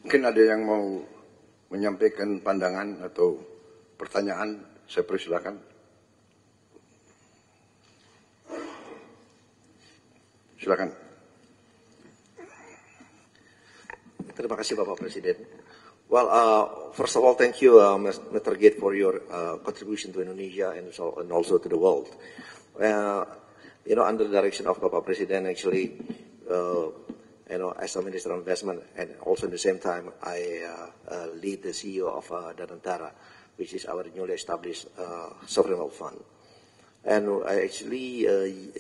Mungkin ada yang mau menyampaikan pandangan atau pertanyaan, saya persilakan. Silakan. Terima kasih Bapak Presiden. Well, first of all, thank you, Mr. Gate, for your contribution to Indonesia and also to the world. Under the direction of Bapak Presiden, actually, as a Minister of Investment, and also at the same time, I lead the CEO of Danantara, which is our newly established sovereign wealth fund. And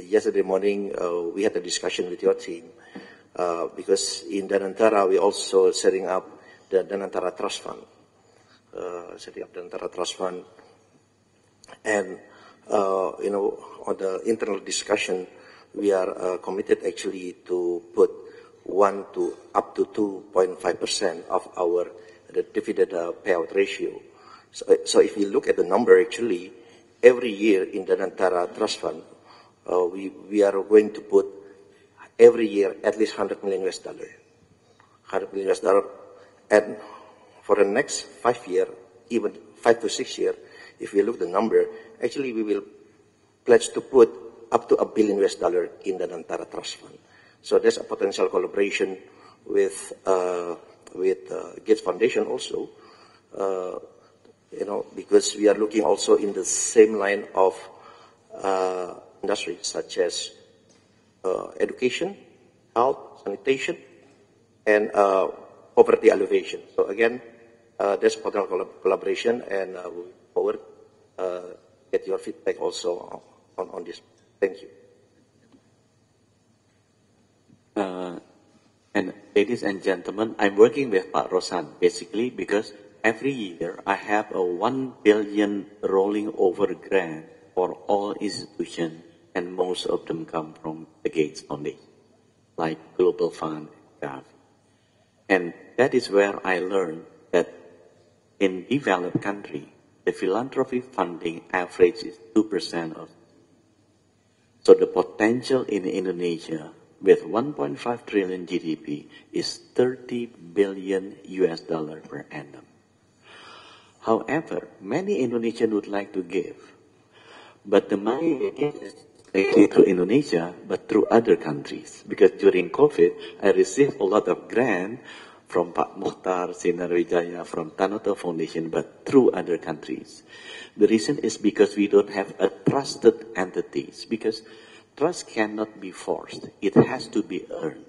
yesterday morning, we had a discussion with your team, because in Danantara, we also setting up the Danantara Trust Fund. And, on the internal discussion, we are committed actually to put 1 to up to 2.5% of our dividend payout ratio. So if you look at the number, actually, every year in the Danantara Trust Fund, we are going to put every year at least $100 million. $100 million. And for the next 5 years, even 5 to 6 years, if we look at the number, actually we will pledge to put up to $1 billion in the Danantara Trust Fund. So there's a potential collaboration with Gates Foundation also, because we are looking also in the same line of industries such as education, health, sanitation, and poverty alleviation. So again, there's potential collaboration, and we look forward get your feedback also on this. Thank you. And ladies and gentlemen, I'm working with Pak Rosan basically because every year I have a 1 billion rolling over grant for all institutions, and most of them come from the Gates Foundation, like Global Fund, and that is where I learned that in developed country, the philanthropy funding average is 2% of. So the potential in Indonesia with 1.5 trillion GDP is $30 billion per annum. However, many Indonesians would like to give, but the money they give is not through Indonesia, but through other countries. Because during COVID, I received a lot of grant from Pak Muhtar, Sinar Wijaya, from Tanoto Foundation, but through other countries. The reason is because we don't have a trusted entities, because trust cannot be forced. It has to be earned.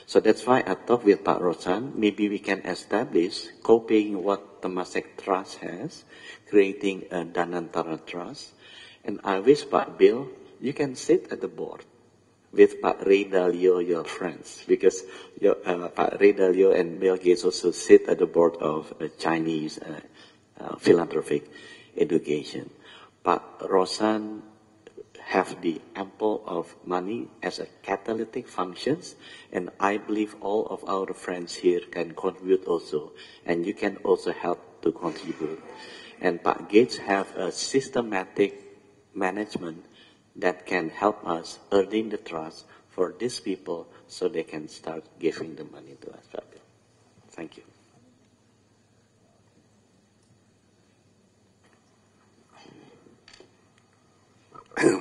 So that's why I talked with Pak Rosan, maybe we can establish, copying what Temasek Trust has, creating a Danantara Trust. And I wish Pak Bill, you can sit at the board with Pak Ray Dalio, your friends, because Pak Ray Dalio and Bill Gates also sit at the board of Chinese philanthropic education. Pak Rosan have the ample of money as a catalytic functions, and I believe all of our friends here can contribute also, and you can also help to contribute. And Pak Gates have a systematic management that can help us earning the trust for these people so they can start giving the money to us. Thank you.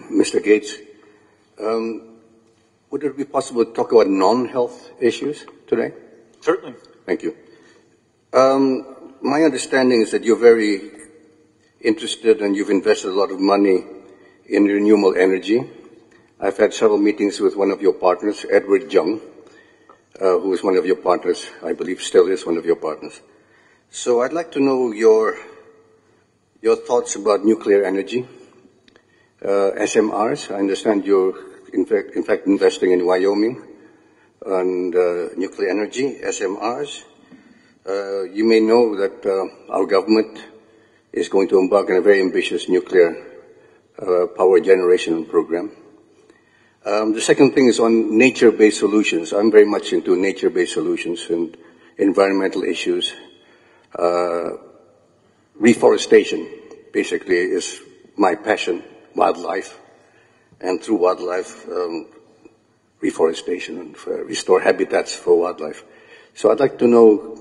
Mr. Gates, would it be possible to talk about non-health issues today? Certainly. Thank you. My understanding is that you're very interested and you've invested a lot of money in renewable energy. I've had several meetings with one of your partners, Edward Jung, who is one of your partners, I believe still is one of your partners. So I'd like to know your thoughts about nuclear energy. SMRs, I understand you're in fact investing in Wyoming and nuclear energy, SMRs. You may know that our government is going to embark on a very ambitious nuclear power generation program. The second thing is on nature-based solutions. I'm very much into nature-based solutions and environmental issues. Reforestation, basically, is my passion, wildlife, and through wildlife, reforestation and restore habitats for wildlife. So I'd like to know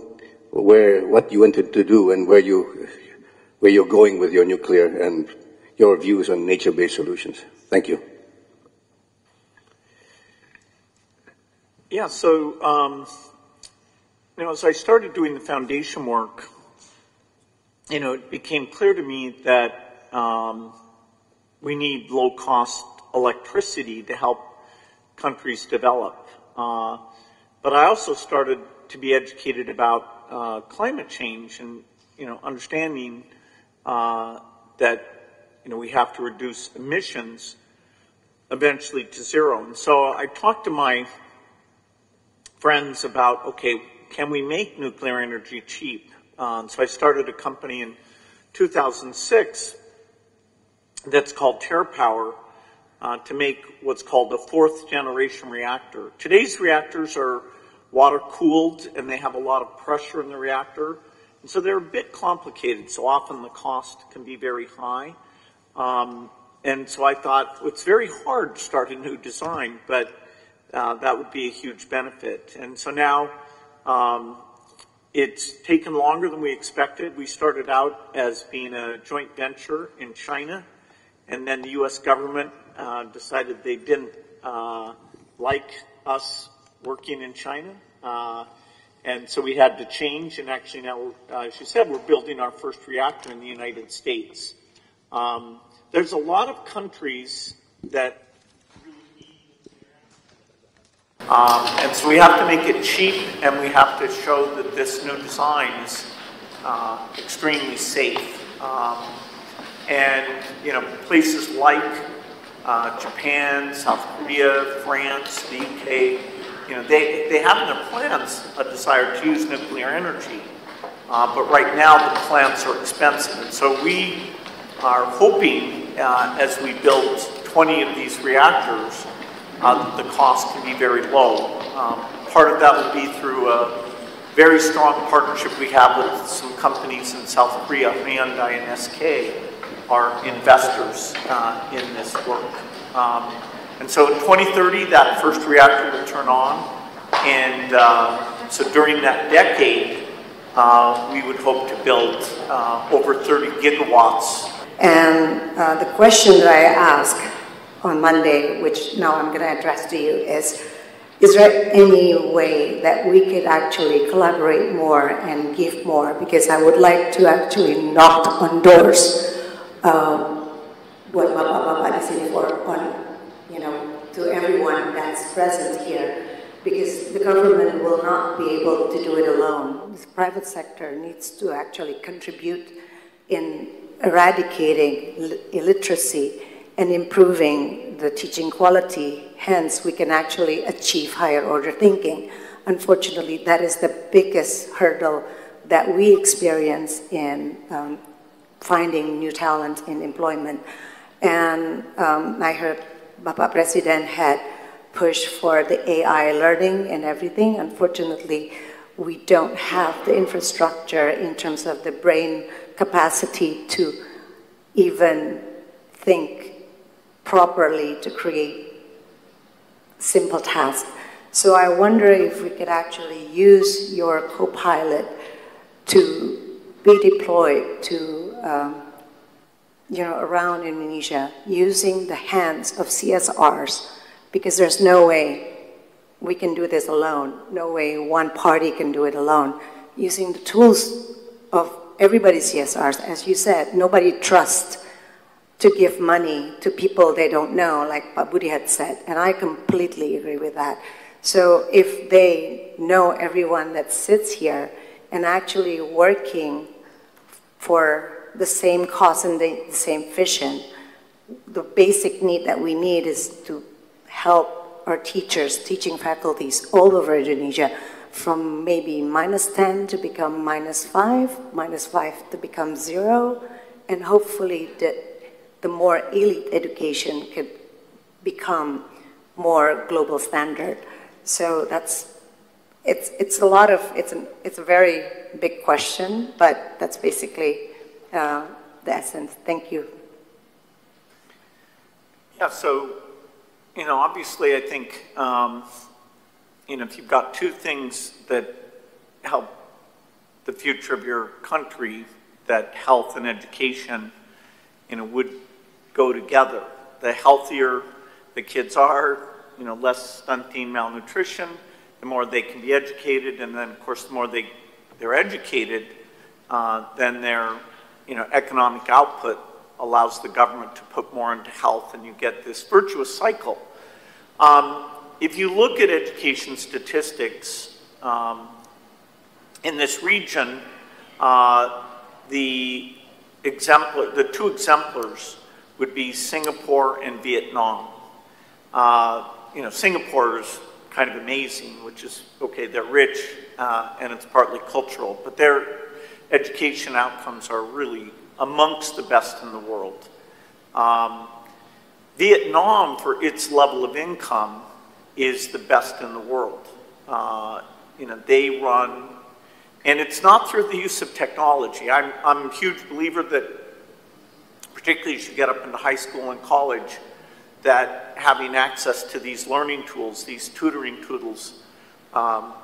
what you wanted to do and where you're going with your nuclear and your views on nature-based solutions. Thank you. Yeah, so, as I started doing the foundation work, it became clear to me that we need low-cost electricity to help countries develop. But I also started to be educated about climate change and, understanding that, we have to reduce emissions eventually to zero. And so I talked to my friends about, okay, can we make nuclear energy cheap? So I started a company in 2006 that's called TerraPower to make what's called a fourth generation reactor. Today's reactors are water cooled and they have a lot of pressure in the reactor. And so they're a bit complicated. So often the cost can be very high. And so I thought, well, it's very hard to start a new design, but that would be a huge benefit. And so now it's taken longer than we expected. We started out as being a joint venture in China, and then the U.S. government decided they didn't like us working in China. And so we had to change, and actually now, as you said, we're building our first reactor in the United States. There's a lot of countries that and so we have to make it cheap, and we have to show that this new design is extremely safe. And, places like Japan, South Korea, France, the UK, they have in their plans a desire to use nuclear energy. But right now the plants are expensive. And so we are hoping, as we build 20 of these reactors, the cost can be very low. Part of that will be through a very strong partnership we have with some companies in South Korea. Hyundai and SK are investors in this work. And so in 2030, that first reactor will turn on. And so during that decade, we would hope to build over 30 gigawatts. And the question that I asked on Monday, which now I'm going to address to you, is there any way that we could actually collaborate more and give more? Because I would like to actually knock on doors, what Bapak di sini for, to everyone that's present here, because the government will not be able to do it alone. The private sector needs to actually contribute in eradicating illiteracy and improving the teaching quality. Hence, we can actually achieve higher order thinking. Unfortunately, that is the biggest hurdle that we experience in finding new talent in employment. And I heard Bapak Presiden had pushed for the AI learning and everything. Unfortunately, we don't have the infrastructure in terms of the brain capacity to even think properly to create simple tasks. So I wonder if we could actually use your co-pilot to be deployed to, around Indonesia, using the hands of CSRs, because there's no way we can do this alone. No way one party can do it alone. Using the tools of everybody's CSRs, as you said, nobody trusts to give money to people they don't know, like Pak Budi had said, and I completely agree with that. So if they know everyone that sits here and actually working for the same cause and the same vision, the basic need that we need is to help our teachers, teaching faculties all over Indonesia, from maybe -10 to become -5, -5 to become 0, and hopefully the more elite education could become more global standard. So it's a very big question, but that's basically the essence. Thank you. Yeah, so, obviously I think, if you've got two things that help the future of your country, that health and education, would go together. The healthier the kids are, less stunting, malnutrition, the more they can be educated, and then, of course, the more they're educated, then their, economic output allows the government to put more into health, and you get this virtuous cycle. If you look at education statistics in this region, the two exemplars would be Singapore and Vietnam. Singapore is kind of amazing, which is, okay, they're rich and it's partly cultural, but their education outcomes are really amongst the best in the world. Vietnam, for its level of income, is the best in the world. They run, and it's not through the use of technology. I'm a huge believer that, particularly as you get up into high school and college, that having access to these learning tools, these tutoring tools from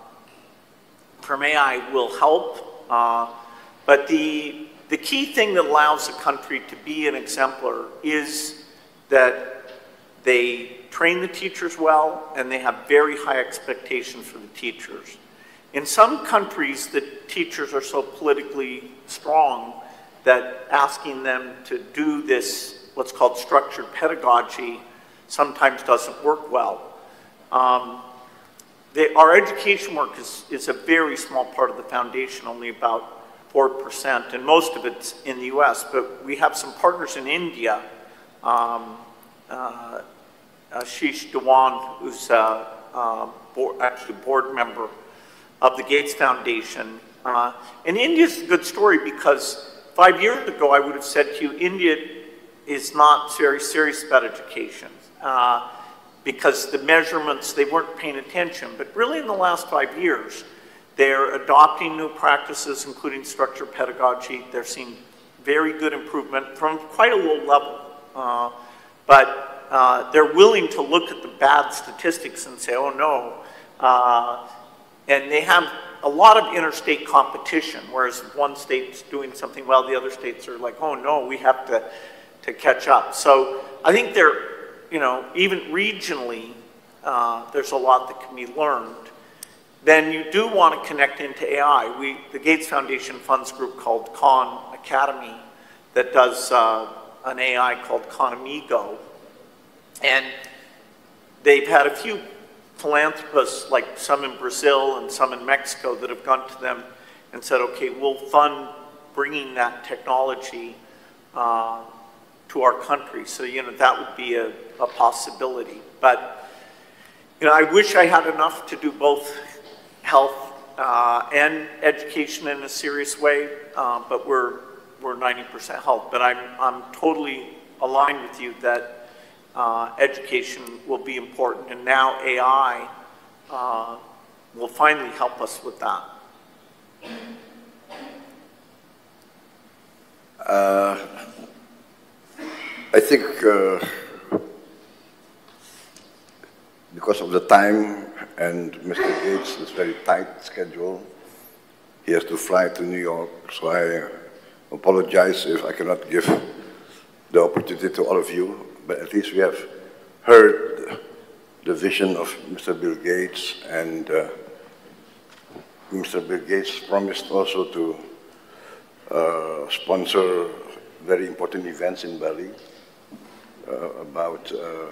AI will help. But the key thing that allows a country to be an exemplar is that they train the teachers well and they have very high expectations for the teachers. In some countries, the teachers are so politically strong that asking them to do this, what's called structured pedagogy, sometimes doesn't work well. Our education work is a very small part of the foundation, only about 4%, and most of it's in the US, but we have some partners in India. Ashish Dewan, who's actually a board member of the Gates Foundation. And India's a good story because 5 years ago, I would have said to you, India is not very serious about education because the measurements, they weren't paying attention. But really in the last 5 years, they're adopting new practices, including structured pedagogy. They're seeing very good improvement from quite a low level. But they're willing to look at the bad statistics and say, oh no. And they have a lot of interstate competition, whereas one state's doing something well, the other states are like, oh no, we have to catch up. So I think they're, even regionally, there's a lot that can be learned. Then you do want to connect into AI. The Gates Foundation funds a group called Khan Academy that does an AI called Khan Amigo. And they've had a few philanthropists, like some in Brazil and some in Mexico, that have gone to them and said, okay, we'll fund bringing that technology to our country. So, that would be a possibility. But, I wish I had enough to do both health and education in a serious way, but we're 90% health. But I'm totally aligned with you that education will be important, and now AI will finally help us with that. I think because of the time and Mr. Gates' very tight schedule, he has to fly to New York, so I apologize if I cannot give the opportunity to all of you, but at least we have heard the vision of Mr. Bill Gates, and Mr. Bill Gates promised also to sponsor very important events in Bali.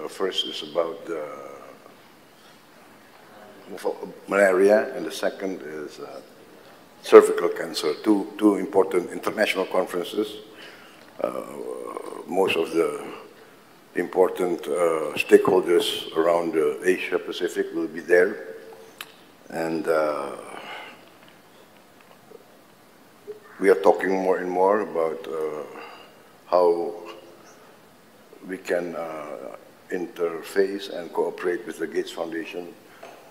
First is about malaria, and the second is cervical cancer, two important international conferences. Most of the important stakeholders around Asia Pacific will be there, and we are talking more and more about how we can interface and cooperate with the Gates Foundation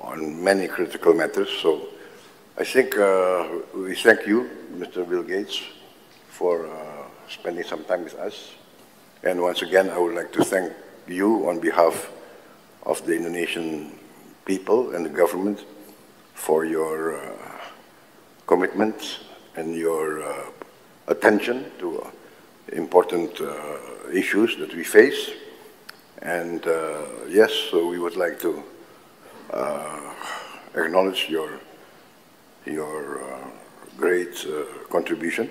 on many critical matters. So I think we thank you, Mr. Bill Gates, for spending some time with us. And once again, I would like to thank you on behalf of the Indonesian people and the government for your commitment and your attention to important issues that we face. And yes, so we would like to acknowledge your great contribution,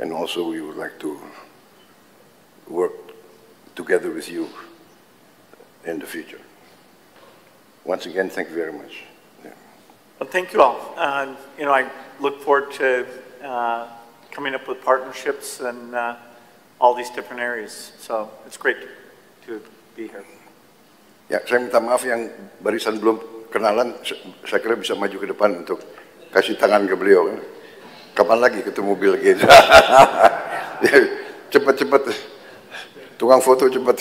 and also we would like to work together with you in the future. Once again, thank you very much. Yeah. Well, thank you all. You know, I look forward to coming up with partnerships and all these different areas. So it's great to be here. Ya, saya minta maaf yang barisan belum kenalan, saya kira bisa maju ke depan untuk kasih tangan ke beliau. Kapan lagi ketemu Bill Gates? Cepat-cepat, tukang foto cepat.